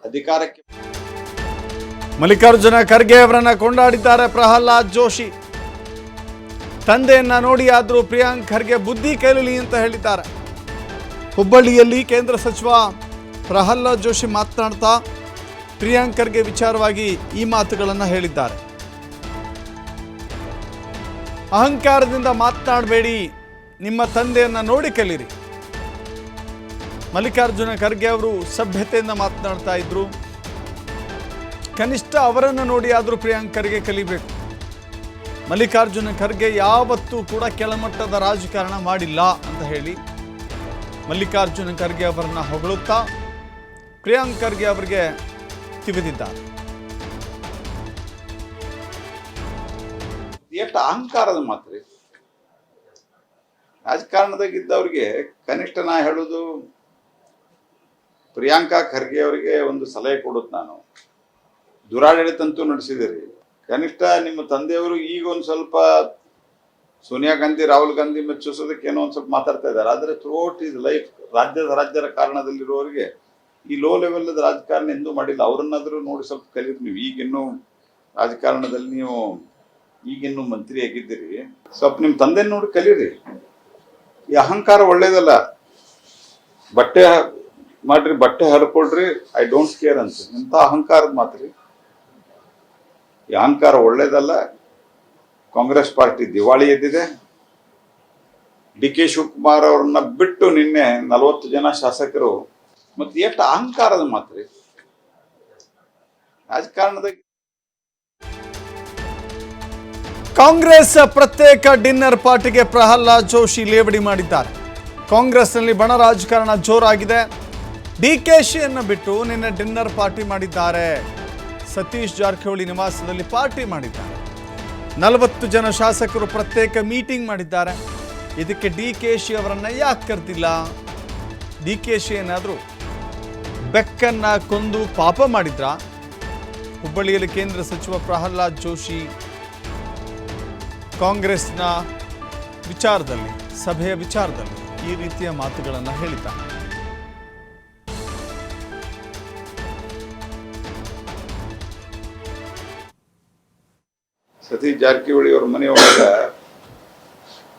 ಅಧಿಕಾರಕ್ಕೆ ಮಲ್ಲಿಕಾರ್ಜುನ ಖರ್ಗೆ ಅವರನ್ನ ಕೊಂಡಾಡಿದ್ದಾರೆ ಪ್ರಹ್ಲಾದ್ ಜೋಶಿ. ತಂದೆಯನ್ನ ನೋಡಿ ಆದರೂ ಪ್ರಿಯಾಂಕ್ ಖರ್ಗೆ ಬುದ್ಧಿ ಕಲಿಯಲಿ ಅಂತ ಹೇಳಿದ್ದಾರೆ. ಹುಬ್ಬಳ್ಳಿಯಲ್ಲಿ ಕೇಂದ್ರ ಸಚಿವ ಪ್ರಹ್ಲಾದ್ ಜೋಶಿ ಮಾತನಾಡ್ತಾ ಪ್ರಿಯಾಂಕ್ ಖರ್ಗೆ ವಿಚಾರವಾಗಿ ಈ ಮಾತುಗಳನ್ನು ಹೇಳಿದ್ದಾರೆ. ಅಹಂಕಾರದಿಂದ ಮಾತನಾಡಬೇಡಿ, ನಿಮ್ಮ ತಂದೆಯನ್ನ ನೋಡಿ ಕಲೀರಿ. ಮಲ್ಲಿಕಾರ್ಜುನ ಖರ್ಗೆ ಅವರು ಸಭ್ಯತೆಯಿಂದ ಮಾತನಾಡ್ತಾ ಇದ್ರು. ಕನಿಷ್ಠ ಅವರನ್ನು ನೋಡಿ ಆದರೂ ಪ್ರಿಯಾಂಕ್ ಖರ್ಗೆ ಕಲಿಬೇಕು. ಮಲ್ಲಿಕಾರ್ಜುನ ಖರ್ಗೆ ಯಾವತ್ತೂ ಕೂಡ ಕೆಳಮಟ್ಟದ ರಾಜಕಾರಣ ಮಾಡಿಲ್ಲ ಅಂತ ಹೇಳಿ ಮಲ್ಲಿಕಾರ್ಜುನ ಖರ್ಗೆ ಅವರನ್ನ ಹೊಗಳುತ್ತಾ ಪ್ರಿಯಾಂಕ್ ಖರ್ಗೆ ಅವರಿಗೆ ತಿವಿದಿದ್ದಾರೆ. ಎಷ್ಟು ಅಹಂಕಾರದ ಮಾತ್ರ ರಾಜಕಾರಣದಾಗಿದ್ದವ್ರಿಗೆ ಕನಿಷ್ಠ ನಾ ಹೇಳೋದು, ಪ್ರಿಯಾಂಕಾ ಖರ್ಗೆ ಅವರಿಗೆ ಒಂದು ಸಲಹೆ ಕೊಡುತ್ತೆ. ನಾನು ದುರಾಡಳಿತಂತೂ ನಡೆಸಿದಿರಿ. ಕನಿಷ್ಠ ನಿಮ್ಮ ತಂದೆಯವರು ಈಗ ಒಂದು ಸ್ವಲ್ಪ ಸೋನಿಯಾ ಗಾಂಧಿ, ರಾಹುಲ್ ಗಾಂಧಿ ಮೆಚ್ಚಿಸೋದಕ್ಕೆ ಏನೋ ಒಂದು ಸ್ವಲ್ಪ ಮಾತಾಡ್ತಾ ಇದ್ದಾರೆ. ಆದರೆ ಥ್ರೂಔಟ್ ಈಸ್ ಲೈಫ್ ರಾಜ್ಯದ ಕಾರಣದಲ್ಲಿರೋರಿಗೆ ಈ ಲೋ ಲೆವೆಲ್ದ ರಾಜಕಾರಣ ಎಂದೂ ಮಾಡಿಲ್ಲ. ಅವ್ರನ್ನಾದರೂ ನೋಡಿ ಸ್ವಲ್ಪ ಕಲೀರಿ. ನೀವು ಈಗಿನ್ನೂ ರಾಜಕಾರಣದಲ್ಲಿ ಈಗಿನ್ನೂ ಮಂತ್ರಿ ಆಗಿದ್ದೀರಿ, ಸ್ವಲ್ಪ ನಿಮ್ಮ ತಂದೆ ನೋಡಿ ಕಲೀರಿ. ಈ ಅಹಂಕಾರ ಒಳ್ಳೇದಲ್ಲ. ಬಟ್ಟೆ ಮಾಡ್ರಿ, ಬಟ್ಟೆ ಹರ್ಕೊಳ್ರಿ, ಐ ಡೋಂಟ್ ಕೇರ್ ಅಂತ ಇಂಥ ಅಹಂಕಾರದ ಮಾತ್ರಿ. ಈ ಅಹಂಕಾರ ಒಳ್ಳೇದಲ್ಲ. ಕಾಂಗ್ರೆಸ್ ಪಾರ್ಟಿ ದಿವಾಳಿ ಎದ್ದಿದೆ. ಡಿ ಕೆ ಶಿವಕುಮಾರ್ ಅವ್ರನ್ನ ಬಿಟ್ಟು ನಿನ್ನೆ 40 ಜನ ಶಾಸಕರು. ಮತ್ತೆ ಎಷ್ಟು ಅಹಂಕಾರದ ಮಾತ್ರಿ ರಾಜಕಾರಣದಾಗ. ಕಾಂಗ್ರೆಸ್ ಪ್ರತ್ಯೇಕ ಡಿನ್ನರ್ ಪಾರ್ಟಿಗೆ ಪ್ರಹ್ಲಾದ್ ಜೋಶಿ ಲೇವಡಿ ಮಾಡಿದ್ದಾರೆ. ಕಾಂಗ್ರೆಸ್ನಲ್ಲಿ ಬಣ ರಾಜಕಾರಣ ಜೋರಾಗಿದೆ. ಡಿಕೆಶಿಯನ್ನು ಬಿಟ್ಟು ನಿನ್ನೆ ಡಿನ್ನರ್ ಪಾರ್ಟಿ ಮಾಡಿದ್ದಾರೆ. ಸತೀಶ್ ಜಾರಕಿಹೊಳಿ ನಿವಾಸದಲ್ಲಿ ಪಾರ್ಟಿ ಮಾಡಿದ್ದಾರೆ. 40 ಜನ ಶಾಸಕರು ಪ್ರತ್ಯೇಕ ಮೀಟಿಂಗ್ ಮಾಡಿದ್ದಾರೆ. ಇದಕ್ಕೆ ಡಿಕೆಶಿ ಅವರನ್ನ ಯಾಕೆ ಕರೆದಿಲ್ಲ? ಡಿಕೆಶಿ ಏನಾದರೂ ಬೆಕ್ಕನ್ನ ಕೊಂದು ಪಾಪ ಮಾಡಿದ್ರ? ಹುಬ್ಬಳ್ಳಿಯಲ್ಲಿ ಕೇಂದ್ರ ಸಚಿವ ಪ್ರಹ್ಲಾದ್ ಜೋಶಿ ಕಾಂಗ್ರೆಸ್ನ ವಿಚಾರದಲ್ಲಿ, ಸಭೆಯ ವಿಚಾರದಲ್ಲಿ ಈ ರೀತಿಯ ಮಾತುಗಳನ್ನು ಹೇಳಿದ್ದಾರೆ. ಸತೀಶ್ ಜಾರಕಿಹೊಳಿ ಅವ್ರ ಮನೆಯೊಳಗ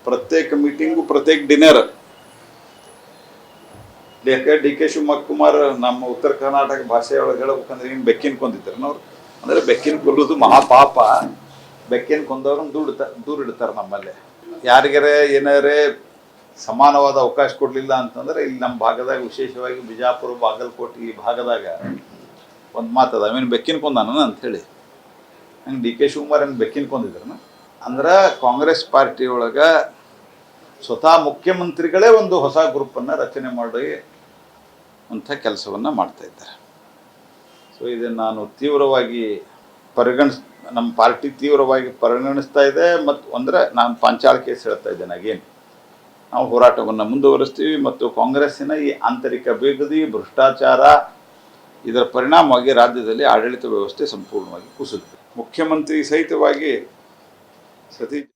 ಪ್ರತ್ಯೇಕ ಮೀಟಿಂಗು, ಪ್ರತ್ಯೇಕ ಡಿನ್ನರ್. ಡಿ ಕೆ ಶಿವಕುಮಾರ್ ನಮ್ಮ ಉತ್ತರ ಕರ್ನಾಟಕ ಭಾಷೆಯೊಳಗೆ ಹೇಳ್ಬೇಕಂದ್ರೆ ಏನು ಬೆಕ್ಕಿನ ಕೊಂದಿದ್ದಾರೆ ಅವ್ರು. ಅಂದ್ರೆ ಬೆಕ್ಕಿನ ಕೊಲ್ಲೋದು ಮಹಾಪಾಪ. ಬೆಕ್ಕಿನ ಕೊಂದವ್ರನ್ನ ದೂರ ಇಡ್ತಾರೆ. ನಮ್ಮಲ್ಲಿ ಯಾರಿಗಾರೆ ಏನಾರೇ ಸಮಾನವಾದ ಅವಕಾಶ ಕೊಡಲಿಲ್ಲ ಅಂತಂದ್ರೆ ಇಲ್ಲಿ ನಮ್ಮ ಭಾಗದಾಗ, ವಿಶೇಷವಾಗಿ ಬಿಜಾಪುರ, ಬಾಗಲಕೋಟೆ ಈ ಭಾಗದಾಗ ಒಂದು ಮಾತದ, ಅವೇನು ಬೆಕ್ಕಿನ ಕೊಂದಾನ ಅಂತ ಹೇಳಿ. ಹಂಗೆ ಡಿ ಕೆ ಶಿವಕುಮಾರ್ ಹಂಗೆ ಬೆಕ್ಕಿನ ಕೊಂದಿದ್ರನ ಅಂದ್ರೆ ಕಾಂಗ್ರೆಸ್ ಪಾರ್ಟಿ ಒಳಗೆ ಸ್ವತಃ ಮುಖ್ಯಮಂತ್ರಿಗಳೇ ಒಂದು ಹೊಸ ಗ್ರೂಪನ್ನು ರಚನೆ ಮಾಡಿ ಅಂಥ ಕೆಲಸವನ್ನು ಮಾಡ್ತಾ ಇದ್ದಾರೆ. ಸೊ ಇದನ್ನು ನಾನು ತೀವ್ರವಾಗಿ ನಮ್ಮ ಪಾರ್ಟಿ ತೀವ್ರವಾಗಿ ಪರಿಗಣಿಸ್ತಾ ಇದೆ. ಮತ್ತು ಅಂದರೆ ನಾನು ಪಾಂಚಾಳ ಕೇಸ್ ಹೇಳ್ತಾ ಇದ್ದೇನೆ. ಆಗೇನು ನಾವು ಹೋರಾಟವನ್ನು ಮುಂದುವರಿಸ್ತೀವಿ. ಮತ್ತು ಕಾಂಗ್ರೆಸ್ಸಿನ ಈ ಆಂತರಿಕ ಬೇಗದಿ, ಭ್ರಷ್ಟಾಚಾರ, ಇದರ ಪರಿಣಾಮವಾಗಿ ರಾಜ್ಯದಲ್ಲಿ ಆಡಳಿತ ವ್ಯವಸ್ಥೆ ಸಂಪೂರ್ಣವಾಗಿ ಕುಸಿದಿದೆ. ಮುಖ್ಯಮಂತ್ರಿ ಸಹಿತವಾಗಿ ಸತೀಶ್